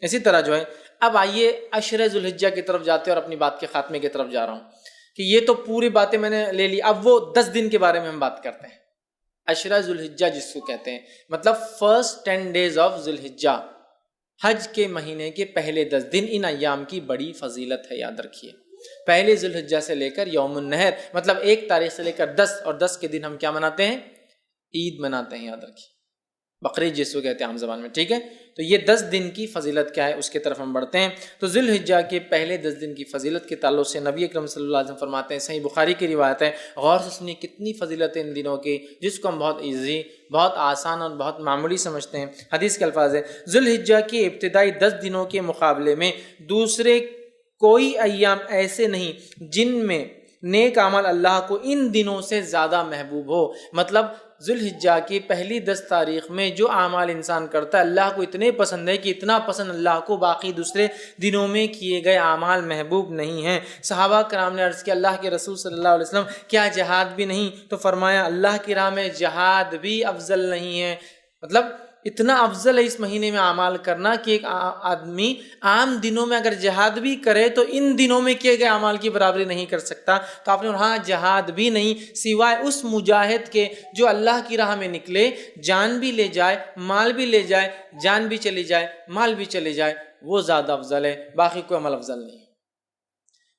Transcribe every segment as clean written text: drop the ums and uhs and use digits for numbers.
اسی طرح جو ہے اب آئیے عشر ذوالحجہ کی طرف جاتے ہیں اور اپنی بات کے خاتمے کی طرف جا رہا ہوں کہ یہ تو پوری باتیں میں نے لے لی، اب وہ 10 دن کے بارے میں ہم بات کرتے ہیں۔ عشرہ ذوالحجہ جس کو کہتے ہیں، مطلب فرسٹ 10 days آف ذوالحجہ، حج کے مہینے کے پہلے 10 دن، ان ایام کی بڑی فضیلت ہے، یاد رکھیے۔ پہلے ذوالحجہ سے لے کر یوم النحر، مطلب 1 تاریخ سے لے کر 10، اور 10 کے دن ہم کیا مناتے ہیں؟ عید مناتے ہیں، یاد رکھیے، بقرعید جس کو کہتے ہیں عام زبان میں، ٹھیک ہے؟ تو یہ 10 دن کی فضیلت کیا ہے اس کی طرف ہم بڑھتے ہیں۔ تو ذوالحجہ کے پہلے 10 دن کی فضیلت کے تعلق سے نبی اکرم صلی اللہ علیہ وسلم فرماتے ہیں، صحیح بخاری کی روایت ہے، غور سے سنیے کتنی فضیلت ہے ان دنوں کی، جس کو ہم بہت ایزی، بہت آسان اور بہت معمولی سمجھتے ہیں۔ حدیث کے الفاظ ہے، ذوالحجہ کے ابتدائی 10 دنوں کے مقابلے میں دوسرے کوئی ایام ایسے نہیں جن میں نیک عمل اللہ کو ان دنوں سے زیادہ محبوب ہو۔ مطلب ذوالحجہ کی پہلی 10 تاریخ میں جو اعمال انسان کرتا ہے اللہ کو اتنے پسند ہے کہ اتنا پسند اللہ کو باقی دوسرے دنوں میں کیے گئے اعمال محبوب نہیں ہیں۔ صحابہ کرام نے عرض کیا، اللہ کے رسول صلی اللہ علیہ وسلم کیا جہاد بھی نہیں؟ تو فرمایا اللہ کی راہ میں جہاد بھی افضل نہیں ہے۔ مطلب اتنا افضل ہے اس مہینے میں اعمال کرنا کہ ایک آدمی عام دنوں میں اگر جہاد بھی کرے تو ان دنوں میں کیے گئے اعمال کی برابری نہیں کر سکتا۔ تو آپ نے ہاں جہاد بھی نہیں سوائے اس مجاہد کے جو اللہ کی راہ میں نکلے، جان بھی لے جائے، مال بھی لے جائے، جان بھی چلی جائے، مال بھی چلے جائے، وہ زیادہ افضل ہے، باقی کوئی عمل افضل نہیں ہے۔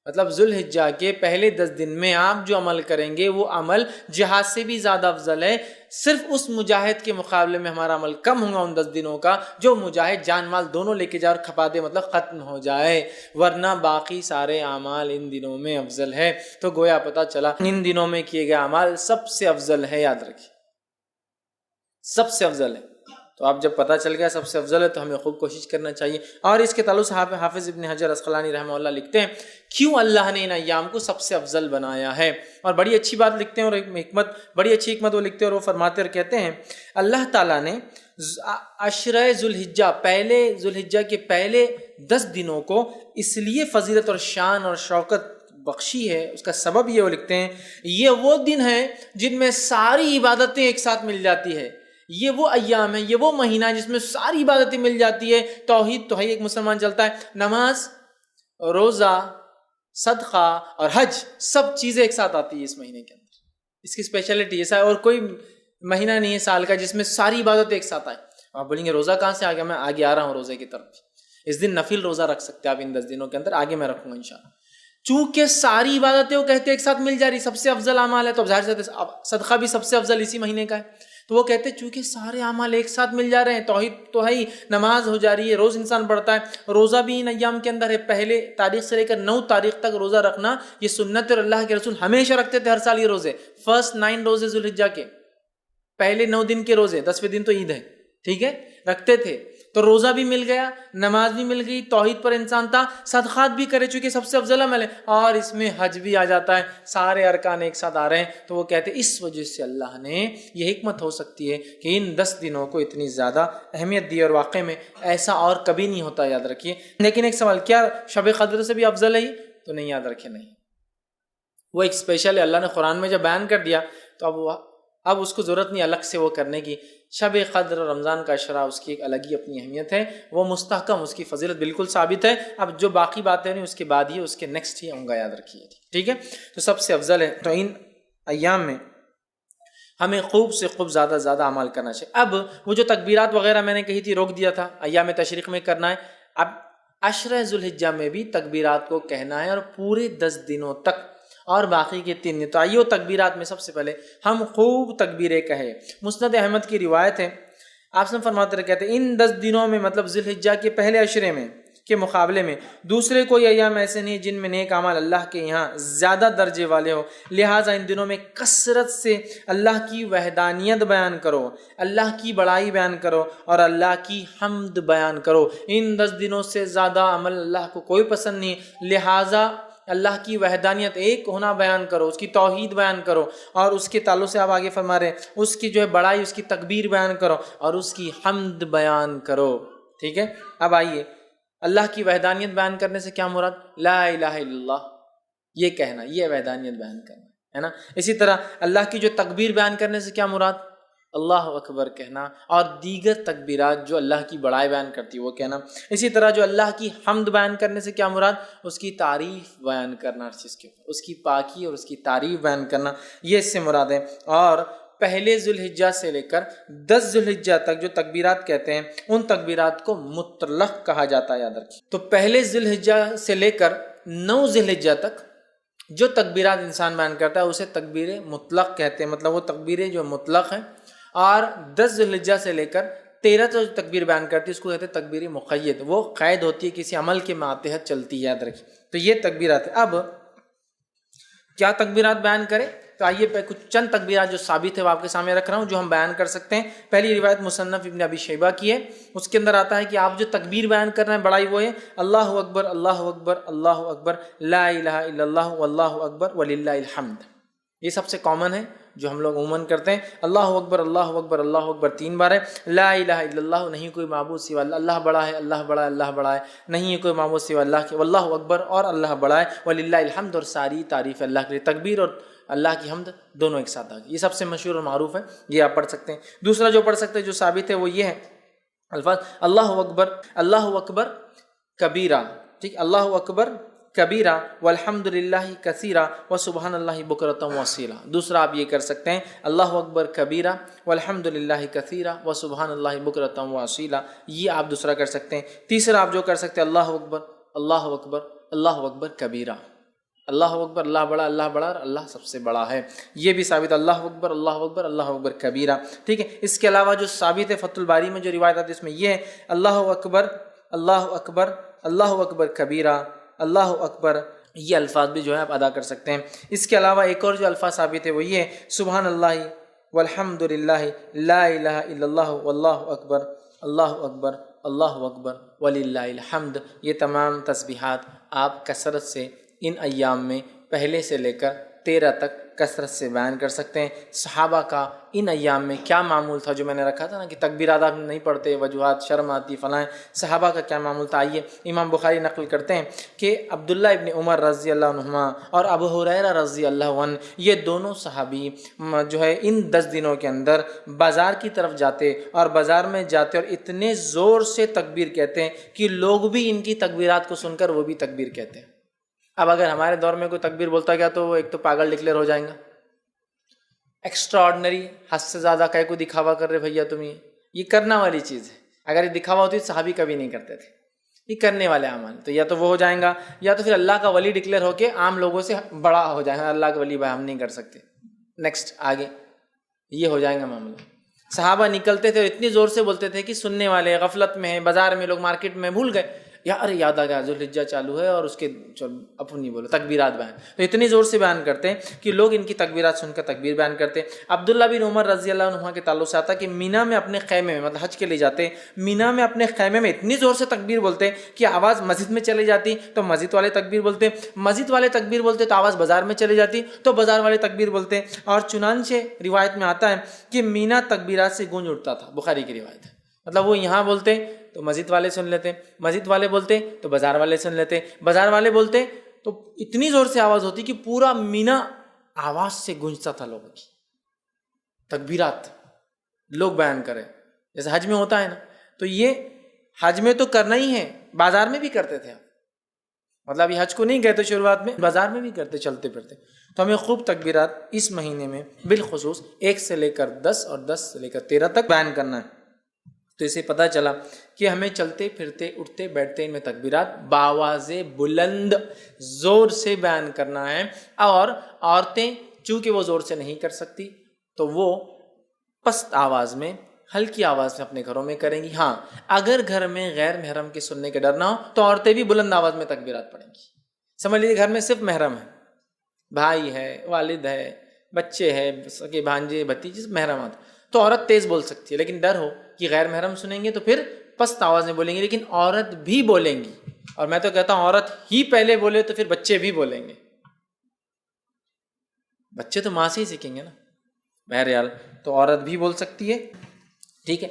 مطلب ذوالحجہ کے پہلے 10 دن میں آپ جو عمل کریں گے وہ عمل جہاد سے بھی زیادہ افضل ہے۔ صرف اس مجاہد کے مقابلے میں ہمارا عمل کم ہوگا ان 10 دنوں کا جو مجاہد جان مال دونوں لے کے جائے اور کھپا دے، مطلب ختم ہو جائے، ورنہ باقی سارے اعمال ان دنوں میں افضل ہے۔ تو گویا پتہ چلا ان دنوں میں کیے گئے اعمال سب سے افضل ہے، یاد رکھیے سب سے افضل ہے۔ تو آپ جب پتہ چل گیا سب سے افضل ہے تو ہمیں خوب کوشش کرنا چاہیے۔ اور اس کے تعلق سے حافظ ابن حجر عسقلانی رحمہ اللہ لکھتے ہیں کیوں اللہ نے ان ایام کو سب سے افضل بنایا ہے، اور بڑی اچھی بات لکھتے ہیں، اور ایک حکمت، بڑی اچھی حکمت وہ لکھتے ہیں، اور وہ فرماتے اور کہتے ہیں اللہ تعالیٰ نے عشرہ ذوالحجہ، پہلے ذوالحجہ کے پہلے 10 دنوں کو اس لیے فضیلت اور شان اور شوکت بخشی ہے، اس کا سبب یہ وہ لکھتے ہیں یہ وہ دن ہیں جن میں ساری عبادتیں ایک ساتھ مل جاتی ہے۔ یہ وہ ایام ہے، یہ وہ مہینہ ہے جس میں ساری عبادتیں مل جاتی ہے۔ توحید تو ہے، ایک مسلمان چلتا ہے، نماز، روزہ، صدقہ اور حج، سب چیزیں ایک ساتھ آتی ہے اس مہینے کے اندر۔ اس کی اسپیشلٹی ایسا ہے، اور کوئی مہینہ نہیں ہے سال کا جس میں ساری عبادتیں ایک ساتھ آئے۔ آپ بولیں گے روزہ کہاں سے آ گیا؟ میں آگے آ رہا ہوں روزے کی طرف۔ اس دن نفل روزہ رکھ سکتے ہیں آپ ان 10 دنوں کے اندر، آگے میں رکھوں گا انشاءاللہ۔ چونکہ ساری عبادتیں وہ کہتے ہیں ایک ساتھ مل جا رہی، سب سے افضل اعمال ہے، تو ظاہر سے صدقہ بھی سب سے افضل اسی مہینے کا ہے۔ تو وہ کہتے ہیں چونکہ سارے اعمال ایک ساتھ مل جا رہے ہیں، توحید تو ہے ہی، نماز ہو جا رہی ہے، روز انسان پڑھتا ہے، روزہ بھی ان ایام کے اندر ہے، پہلے تاریخ سے لے کر 9 تاریخ تک روزہ رکھنا یہ سنت، اور اللہ کے رسول ہمیشہ رکھتے تھے ہر سال یہ روزے، فرسٹ 9 روزے ذوالحجہ کے، پہلے 9 دن کے روزے، 10ویں دن تو عید ہے، ٹھیک ہے، رکھتے تھے۔ تو روزہ بھی مل گیا، نماز بھی مل گئی، توحید پر انسان تھا، صدقات بھی کرے چونکہ سب سے افضل عمل ہے، اور اس میں حج بھی آ جاتا ہے، سارے ارکان ایک ساتھ آ رہے ہیں۔ تو وہ کہتے ہیں اس وجہ سے اللہ نے یہ حکمت ہو سکتی ہے کہ ان 10 دنوں کو اتنی زیادہ اہمیت دی، اور واقع میں ایسا اور کبھی نہیں ہوتا، یاد رکھیے۔ لیکن ایک سوال، کیا شب قدر سے بھی افضل ہے یہ؟ تو نہیں، یاد رکھے نہیں، وہ ایک اسپیشل ہے، اللہ نے قرآن میں جب بیان کر دیا تو اب اس کو ضرورت نہیں الگ سے وہ کرنے کی۔ شب قدر اور رمضان کا عشرہ اس کی ایک الگ ہی اپنی اہمیت ہے، وہ مستحکم، اس کی فضیلت بالکل ثابت ہے۔ اب جو باقی باتیں نہیں اس کے بعد ہی، اس کے نیکسٹ ہی ہوں گا، یاد رکھیے، ٹھیک ہے۔ تو سب سے افضل ہے، تو ان ایام میں ہمیں خوب سے خوب زیادہ زیادہ عمل کرنا چاہیے۔ اب وہ جو تکبیرات وغیرہ میں نے کہی تھی روک دیا تھا، ایام تشریق میں کرنا ہے، اب عشرہ ذوالحجہ میں بھی تکبیرات کو کہنا ہے، اور پورے 10 دنوں تک، اور باقی کے 3 دن۔ تو آئیے وہ تکبیرات میں سب سے پہلے ہم خوب تکبیریں کہیں۔ مسند احمد کی روایت ہے، آپ سے فرماتے رہے، کہتے ہیں ان 10 دنوں میں، مطلب ذوالحجہ کے پہلے عشرے میں کے مقابلے میں دوسرے کوئی ایام ایسے نہیں جن میں نیک اعمال اللہ کے یہاں زیادہ درجے والے ہو، لہٰذا ان دنوں میں کثرت سے اللہ کی وحدانیت بیان کرو، اللہ کی بڑائی بیان کرو، اور اللہ کی حمد بیان کرو۔ ان 10 دنوں سے زیادہ عمل اللہ کو کوئی پسند نہیں، لہٰذا اللہ کی وحدانیت، ایک ہونا بیان کرو، اس کی توحید بیان کرو، اور اس کے تعلق سے آپ آگے فرما رہے ہیں اس کی جو ہے بڑائی، اس کی تکبیر بیان کرو، اور اس کی حمد بیان کرو، ٹھیک ہے۔ اب آئیے اللہ کی وحدانیت بیان کرنے سے کیا مراد؟ لا الہ الا اللہ، یہ کہنا، یہ وحدانیت بیان کرنا ہے نا۔ اسی طرح اللہ کی جو تکبیر بیان کرنے سے کیا مراد؟ اللہ اکبر کہنا، اور دیگر تکبیرات جو اللہ کی بڑائی بیان کرتی ہے وہ کہنا۔ اسی طرح جو اللہ کی حمد بیان کرنے سے کیا مراد؟ اس کی تعریف بیان کرنا، ہر چیز کے اوپر اس کی پاکی اور اس کی تعریف بیان کرنا، یہ اس سے مراد ہے۔ اور پہلے ذوالحجہ سے لے کر 10 ذوالحجہ تک جو تکبیرات کہتے ہیں ان تکبیرات کو مطلق کہا جاتا ہے، یاد رکھیے۔ تو پہلے ذوالحجہ سے لے کر 9 ذوالحجہ تک جو تکبیرات انسان بیان کرتا ہے اسے تکبیر مطلق کہتے ہیں، مطلب وہ تکبیریں جو مطلق ہیں۔ اور 10 ذوالحجہ سے لے کر 13 جو تکبیر بیان کرتی ہے اس کو کہتے ہیں تکبیر مقید، وہ قید ہوتی ہے، کسی عمل کے ماتحت چلتی ہے، یاد رکھیے۔ تو یہ تکبیرات ہیں۔ اب کیا تکبیرات بیان کریں؟ تو آئیے پہ کچھ چند تکبیرات جو ثابت ہے وہ آپ کے سامنے رکھ رہا ہوں، جو ہم بیان کر سکتے ہیں۔ پہلی روایت مصنف ابن ابی شیبہ کی ہے، اس کے اندر آتا ہے کہ آپ جو تکبیر بیان کر رہے ہیں بڑائی وہ ہے اللہ اکبر اللہ اکبر اللہ اکبر لا الہ الا اللہ واللہ اکبر وللہ الحمد۔ یہ سب سے کامن ہے جو ہم لوگ عموماً کرتے ہیں۔ اللہ اکبر اللہ اکبر اللہ اکبر 3 بار ہے۔ لا الہ الا اللہ، نہیں کوئی معبود سوا اللہ، اللہ بڑا ہے اللہ بڑا ہے اللہ بڑا ہے، نہیں ہے کوئی معبود سوا اللہ کے، واللہ اکبر اور اللہ بڑا ہے، وللہ الحمد اور ساری تعریف اللہ کے لیے۔ تکبیر اور اللہ کی حمد دونوں ایک ساتھ آ گئی، یہ سب سے مشہور اور معروف ہے، یہ آپ پڑھ سکتے ہیں۔ دوسرا جو پڑھ سکتے ہیں جو ثابت ہے وہ یہ ہے الفاظ اللہ اکبر کبیرہ، ٹھیک، اللہ اکبر کبیرہ والحمد للہ کثیرہ وسبحان اللہ بکرۃ واصیلہ۔ دوسرا آپ یہ کر سکتے ہیں اللہ اکبر کبیرہ والحمد للہ کثیرہ وسبحان اللہ بکرۃ واصیلہ، یہ آپ دوسرا کر سکتے ہیں۔ تیسرا آپ جو کر سکتے ہیں اللہ اکبر اللہ اکبر اللہ اکبر کبیرہ، اللہ اکبر اللہ بڑا اور اللہ سب سے بڑا ہے، یہ بھی ثابت اللہ اکبر اللہ اکبر کبیرہ، ٹھیک ہے۔ اس کے علاوہ جو ثابت ہے فتح الباری میں جو روایت آتی ہے اس میں یہ ہے اللہ اکبر اللہ اکبر کبیرہ اللہ اکبر، یہ الفاظ بھی جو ہے آپ ادا کر سکتے ہیں۔ اس کے علاوہ ایک اور جو الفاظ ثابت ہے وہ یہ ہے سبحان اللہ والحمد للہ لا الہ الا اللہ واللہ اکبر اللہ اکبر وللہ الحمد۔ یہ تمام تسبیحات آپ کثرت سے ان ایام میں پہلے سے لے کر 13 تک کثرت سے بیان کر سکتے ہیں۔ صحابہ کا ان ایام میں کیا معمول تھا، جو میں نے رکھا تھا نا کہ تکبیرات آپ نہیں پڑھتے، وجوہات شرم آتی فلاں، صحابہ کا کیا معمول تھا؟ آئیے امام بخاری نقل کرتے ہیں کہ عبداللہ ابن عمر رضی اللہ عنہما اور ابو ہریرہ رضی اللہ عنہ، یہ دونوں صحابی جو ہے ان 10 دنوں کے اندر بازار کی طرف جاتے اور بازار میں جاتے اور اتنے زور سے تکبیر کہتے ہیں کہ لوگ بھی ان کی تکبیرات کو سن کر وہ بھی تکبیر کہتے ہیں۔ اب اگر ہمارے دور میں کوئی تکبیر بولتا گیا تو وہ ایک تو پاگل ڈکلیئر ہو جائیں گا، ایکسٹرا آرڈنری، حد سے زیادہ کہیں کو دکھاوا کر رہے بھیا تم، یہ کرنا والی چیز ہے۔ اگر یہ دکھاوا ہوتی تو صحابی کبھی نہیں کرتے تھے، یہ کرنے والے اعمال، تو یا تو وہ ہو جائیں گا یا تو پھر اللہ کا ولی ڈکلیئر ہو کے عام لوگوں سے بڑا ہو جائیں گا، اللہ کا ولی بھائی ہم نہیں کر سکتے، نیکسٹ آگے یہ ہو جائیں گا معاملہ۔ صحابہ نکلتے تھے اور اتنی زور سے بولتے تھے کہ سننے والے غفلت میں ہیں، بازار میں لوگ مارکیٹ میں بھول گئے، ارے یاد آ گیا ذوالحجہ چالو ہے اور اس کے اپن نہیں بولو تکبیرات بیان، تو اتنی زور سے بیان کرتے ہیں کہ لوگ ان کی تکبیرات سن کر تکبیر بیان کرتے ہیں۔ عبداللہ بن عمر رضی اللہ عنہ کے تعلق سے آتا کہ مینا میں اپنے خیمے میں، مطلب حج کے لیے جاتے، مینا میں اپنے خیمے میں اتنی زور سے تکبیر بولتے کہ آواز مسجد میں چلی جاتی تو مسجد والے تکبیر بولتے، مسجد والے تکبیر بولتے تو آواز بازار میں چلی جاتی تو بازار والے تکبیر بولتے، اور چنانچہ روایت میں آتا ہے کہ مینا تکبیرات سے گونج اٹھتا تھا، بخاری کی روایت ہے، مطلب وہ یہاں بولتے تو مسجد والے سن لیتے، مسجد والے بولتے تو بازار والے سن لیتے، بازار والے بولتے تو اتنی زور سے آواز ہوتی کہ پورا مینا آواز سے گونجتا تھا، لوگوں کی تکبیرات لوگ بیان کرے، جیسے حج میں ہوتا ہے نا، تو یہ حج میں تو کرنا ہی ہے، بازار میں بھی کرتے تھے، مطلب یہ حج کو نہیں کہتے شروعات میں، بازار میں بھی کرتے چلتے پھرتے۔ تو ہمیں خوب تکبیرات اس مہینے میں بالخصوص 1 سے لے کر 10 اور 10 سے لے کر 13 تک بیان کرنا ہے۔ تو اسے پتہ چلا کہ ہمیں چلتے پھرتے اٹھتے بیٹھتے ان میں تکبیرات بآواز بلند زور سے بیان کرنا ہے، اور عورتیں چونکہ وہ زور سے نہیں کر سکتی تو وہ پست آواز میں، ہلکی آواز میں اپنے گھروں میں کریں گی۔ ہاں اگر گھر میں غیر محرم کے سننے کے ڈر نہ ہو تو عورتیں بھی بلند آواز میں تکبیرات پڑھیں گی۔ سمجھ لیجیے گھر میں صرف محرم ہے، بھائی ہے، والد ہے، بچے ہے، سگے بھانجے بھتیجے محرمات، تو عورت تیز بول سکتی ہے، لیکن ڈر ہو کہ غیر محرم سنیں گے تو پھر پست آواز میں بولیں گے، لیکن عورت بھی بولیں گی، اور میں تو کہتا ہوں عورت ہی پہلے بولے تو پھر بچے بھی بولیں گے، بچے تو ماں سے ہی سیکھیں گے نا، بہرحال تو عورت بھی بول سکتی ہے، ٹھیک ہے۔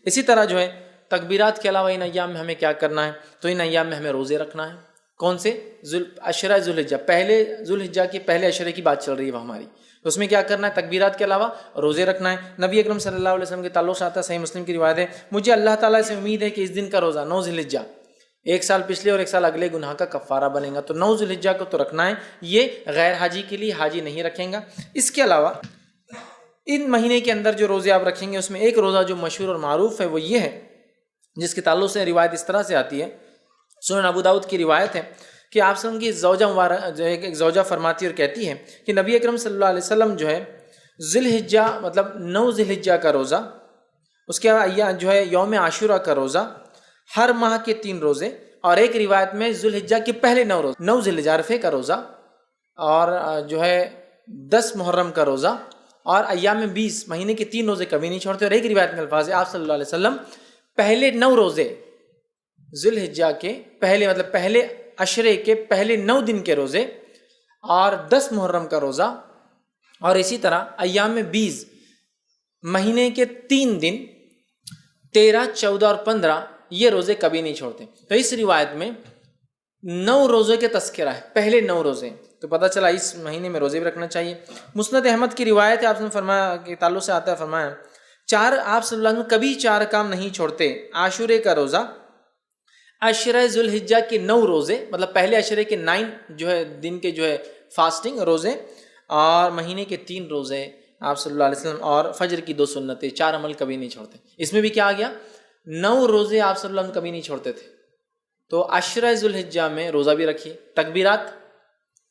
اسی طرح جو ہے تکبیرات کے علاوہ ان ایام میں ہمیں کیا کرنا ہے، تو ان ایام میں ہمیں روزے رکھنا ہے۔ کون سے؟ عشرہ ذوالحجہ، پہلے ذوالحجہ کے پہلے عشرے کی بات چل رہی ہے وہ ہماری، تو اس میں کیا کرنا ہے؟ تکبیرات کے علاوہ روزے رکھنا ہے۔ نبی اکرم صلی اللہ علیہ وسلم کے تعلق سے آتا ہے، صحیح مسلم کی روایت ہے، مجھے اللہ تعالیٰ سے امید ہے کہ اس دن کا روزہ 9 ذی الحجہ، ایک سال پچھلے اور ایک سال اگلے گناہ کا کفارہ بنے گا۔ تو 9 ذی الحجہ کو تو رکھنا ہے، یہ غیر حاجی کے لیے، حاجی نہیں رکھیں گا۔ اس کے علاوہ ان مہینے کے اندر جو روزے آپ رکھیں گے اس میں ایک روزہ جو مشہور اور معروف ہے وہ یہ ہے، جس کے تعلق سے روایت اس طرح سے آتی ہے، سنن ابو داؤد کی روایت ہے کہ آپ صلی اللہ علیہ وسلم کی زوجہ مبارک جو ایک زوجہ فرماتی اور کہتی ہے کہ نبی اکرم صلی اللہ علیہ وسلم جو ہے ذی الحجہ مطلب 9 ذی الحجہ کا روزہ، اس کے بعد جو ہے یوم عاشوراء کا روزہ، ہر ماہ کے 3 روزے، اور ایک روایت میں ذی الحجہ کے پہلے 9 روزے، 9 ذی الحجہ عرفے کا روزہ، اور جو ہے 10 محرم کا روزہ، اور ایام 20 مہینے کے 3 روزے کبھی نہیں چھوڑتے۔ اور ایک روایت میں الفاظ ہے آپ صلی اللہ علیہ وسلم پہلے 9 روزے ذی الحجہ کے پہلے مطلب پہلے عشرے کے پہلے 9 دن کے روزے، اور 10 محرم کا روزہ، اور اسی طرح ایام 20 مہینے کے 3 دن 13، 14 اور 15 یہ روزے کبھی نہیں چھوڑتے۔ تو اس روایت میں 9 روزے کے تذکرہ ہے، پہلے 9 روزے، تو پتہ چلا اس مہینے میں روزے بھی رکھنا چاہیے۔ مسند احمد کی روایت ہے، آپ نے فرمایا کہ تعلق سے آتا ہے، فرمایا آپ صلی اللہ علیہ وسلم کبھی 4 کام نہیں چھوڑتے، عاشورے کا روزہ، عشرہ ذی الحجہ کے 9 روزے مطلب پہلے عشرے کے 9 جو ہے دن کے جو ہے فاسٹنگ روزے، اور مہینے کے 3 روزے آپ صلی اللہ علیہ وسلم، اور فجر کی 2 سنتیں، 4 عمل کبھی نہیں چھوڑتے۔ اس میں بھی کیا آ گیا؟ 9 روزے آپ صلی اللہ علیہ وسلم کبھی نہیں چھوڑتے تھے۔ تو عشرہ ذی الحجہ میں روزہ بھی رکھیے، تکبیرات،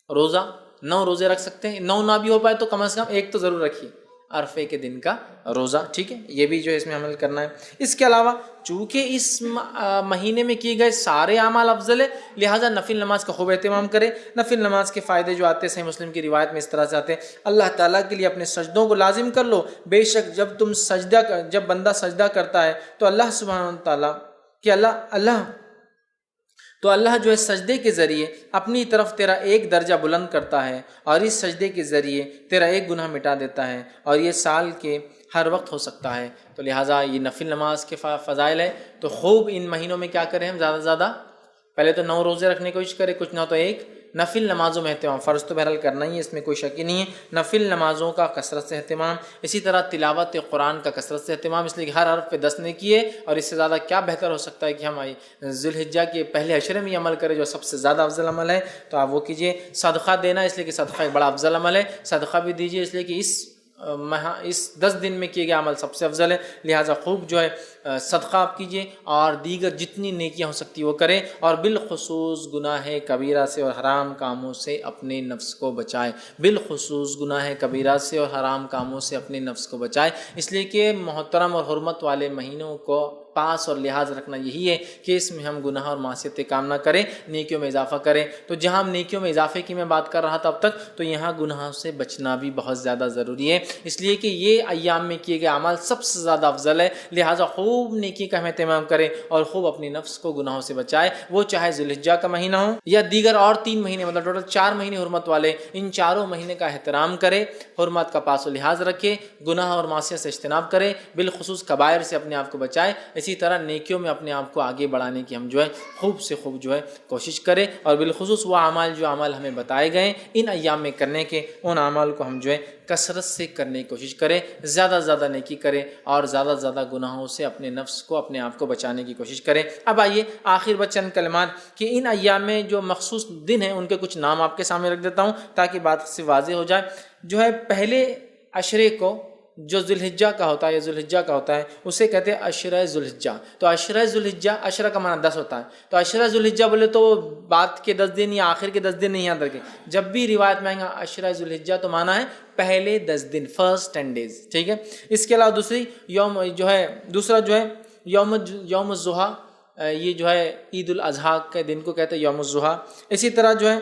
روزہ 9 روزے رکھ سکتے ہیں، 9 نہ بھی ہو پائے تو کم از کم ایک تو ضرور رکھیے، عرفے کے دن کا روزہ، ٹھیک ہے، یہ بھی جو ہے اس میں عمل کرنا ہے۔ اس کے علاوہ چونکہ اس مہینے میں کیے گئے سارے اعمال افضل ہے، لہٰذا نفل نماز کا خوب اہتمام کرے۔ نفل نماز کے فائدے جو آتے ہیں صحیح مسلم کی روایت میں اس طرح سے آتے ہیں، اللہ تعالیٰ کے لیے اپنے سجدوں کو لازم کر لو، بے شک جب بندہ سجدہ کرتا ہے تو اللہ سبحانہ تعالیٰ کہ اللہ جو ہے سجدے کے ذریعے اپنی طرف تیرا ایک درجہ بلند کرتا ہے، اور اس سجدے کے ذریعے تیرا ایک گناہ مٹا دیتا ہے، اور یہ سال کے ہر وقت ہو سکتا ہے۔ تو لہٰذا یہ نفل نماز کے فضائل ہے، تو خوب ان مہینوں میں کیا کریں ہم؟ زیادہ سے زیادہ پہلے تو 9 روزے رکھنے کی کوشش کریں، کچھ نہ تو ایک نفل نمازوں میں اہتمام، فرض تو بہرحال کرنا ہی ہے، اس میں کوئی شک ہی نہیں ہے، نفل نمازوں کا کثرت سے اہتمام، اسی طرح تلاوت قرآن کا کثرت سے اہتمام، اس لیے کہ ہر حرف پہ 10 نے کیے، اور اس سے زیادہ کیا بہتر ہو سکتا ہے کہ ہم ذی الحجہ کے پہلے عشرے میں یہ عمل کریں جو سب سے زیادہ افضل عمل ہے، تو آپ وہ کیجیے۔ صدقہ دینا، اس لیے کہ صدقہ ایک بڑا افضل عمل ہے، صدقہ بھی دیجیے، اس لیے کہ اس 10 دن میں کیے گئے عمل سب سے افضل ہے، لہٰذا خوب جو ہے صدقہ آپ کیجیے، اور دیگر جتنی نیکیاں ہو سکتی وہ کریں، اور بالخصوص گناہ کبیرہ سے اور حرام کاموں سے اپنے نفس کو بچائے، بالخصوص گناہ کبیرہ سے اور حرام کاموں سے اپنے نفس کو بچائے، اس لیے کہ محترم اور حرمت والے مہینوں کو پاس اور لحاظ رکھنا یہی ہے کہ اس میں ہم گناہ اور معصیتیں کام نہ کریں، نیکیوں میں اضافہ کریں۔ تو جہاں ہم نیکیوں میں اضافے کی میں بات کر رہا تھا اب تک، تو یہاں گناہوں سے بچنا بھی بہت زیادہ ضروری ہے، اس لیے کہ یہ ایام میں کیے گئے اعمال سب سے زیادہ افضل ہے، لہٰذا خوب نیکی کا ہم اہتمام کریں، اور خوب اپنی نفس کو گناہوں سے بچائے، وہ چاہے ذی الحجہ کا مہینہ ہو یا دیگر اور 3 مہینے، مطلب ٹوٹل 4 مہینے حرمت والے، ان چاروں مہینے کا احترام کرے، حرمت کا پاس و لحاظ رکھے، گناہ اور معصیت سے اجتناب کرے، بالخصوص کبائر سے اپنے آپ کو بچائے، اسی طرح نیکیوں میں اپنے آپ کو آگے بڑھانے کی ہم جو ہے خوب سے خوب جو ہے کوشش کریں، اور بالخصوص وہ اعمال جو اعمال ہمیں بتائے گئے ان ایام میں کرنے کے، ان اعمال کو ہم جو ہے کثرت سے کرنے کی کوشش کریں، زیادہ سے زیادہ نیکی کریں، اور زیادہ سے زیادہ گناہوں سے اپنے نفس کو، اپنے آپ کو بچانے کی کوشش کریں۔ اب آئیے آخر بچ چند کلمات کہ ان ایام میں جو مخصوص دن ہیں ان کے کچھ نام آپ کے سامنے رکھ دیتا ہوں تاکہ بات سے واضح ہو جائے۔ جو ہے پہلے عشرے کو جو ذی الحجہ کا ہوتا ہے یا ذی الحجہ کا ہوتا ہے اسے کہتے ہیں عشرہ ذی الحجہ۔ تو عشرہ ذی الحجہ، عشرہ کا معنی 10 ہوتا ہے، تو عشرہ ذی الحجہ بولے تو بعد کے 10 دن یا آخر کے 10 دن نہیں یاد رکھیں، جب بھی روایت میں آئیں گا عشرہ ذی الحجہ تو معنی ہے پہلے 10 دن، فرسٹ 10 days، ٹھیک ہے۔ اس کے علاوہ دوسرا جو ہے یوم الضحیٰ، یہ جو ہے عید الاضحیٰ کے دن کو کہتے ہیں یوم الضحیٰ۔ اسی طرح جو ہے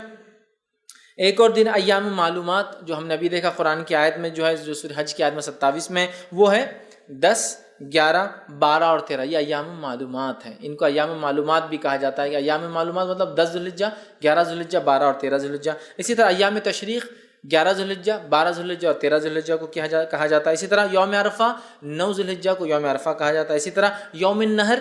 ایک اور دن ایام معلومات، جو ہم نے ابھی دیکھا قرآن کی آیت میں جو ہے، جو سورہ حج کی آیت میں 27 میں، وہ ہے 10، 11، 12 اور 13، یہ ایام معلومات ہیں، ان کو ایام معلومات بھی کہا جاتا ہے کہ ایام معلومات مطلب 10 ذی الحجہ، 11 ذی الحجہ، 12 اور 13 ذی الحجہ۔ اسی طرح ایام تشریق 11 ذوالحجہ، 12 ذوالحجہ اور 13 ذوالحجہ کو کہا جاتا ہے. اسی طرح یوم عرفہ 9 ذوالحجہ کو یوم عرفہ کہا جاتا ہے. اسی طرح یوم النہر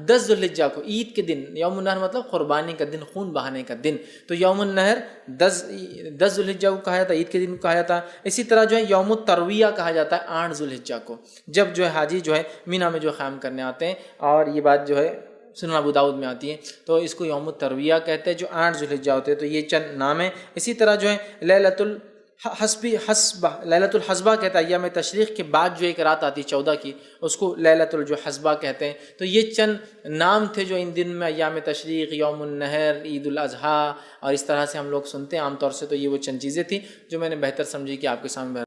10 ذوالحجہ کو، عید کے دن. یوم النہر مطلب قربانی کا دن، خون بہانے کا دن. تو یوم النہر 10 ذوالحجہ کو کہا جاتا ہے، عید کے دن کو کہا جاتا ہے. اسی طرح جو ہے یوم الترویہ کہا جاتا ہے 8 ذوالحجہ کو، جب جو ہے حاجی جو ہے مینا میں جو قیام کرنے آتے ہیں. اور یہ بات جو ہے سنن ابو داؤد میں آتی ہے. تو اس کو یوم الترویہ کہتے ہیں جو 8 ذوالحجہ ہوتے ہیں. تو یہ چند نام ہیں. اسی طرح جو ہے لیلۃ الحسبہ کہتا ہے، ایام تشریق کے بعد جو ایک رات آتی 14 کی، اس کو لیلۃ الحسبہ کہتے ہیں. تو یہ چند نام تھے جو ان دن میں ایام تشریق، یوم النہر، عید الاضحیٰ اور اس طرح سے ہم لوگ سنتے ہیں عام طور سے. تو یہ وہ چند چیزیں تھیں جو میں نے بہتر سمجھی کہ آپ کے سامنے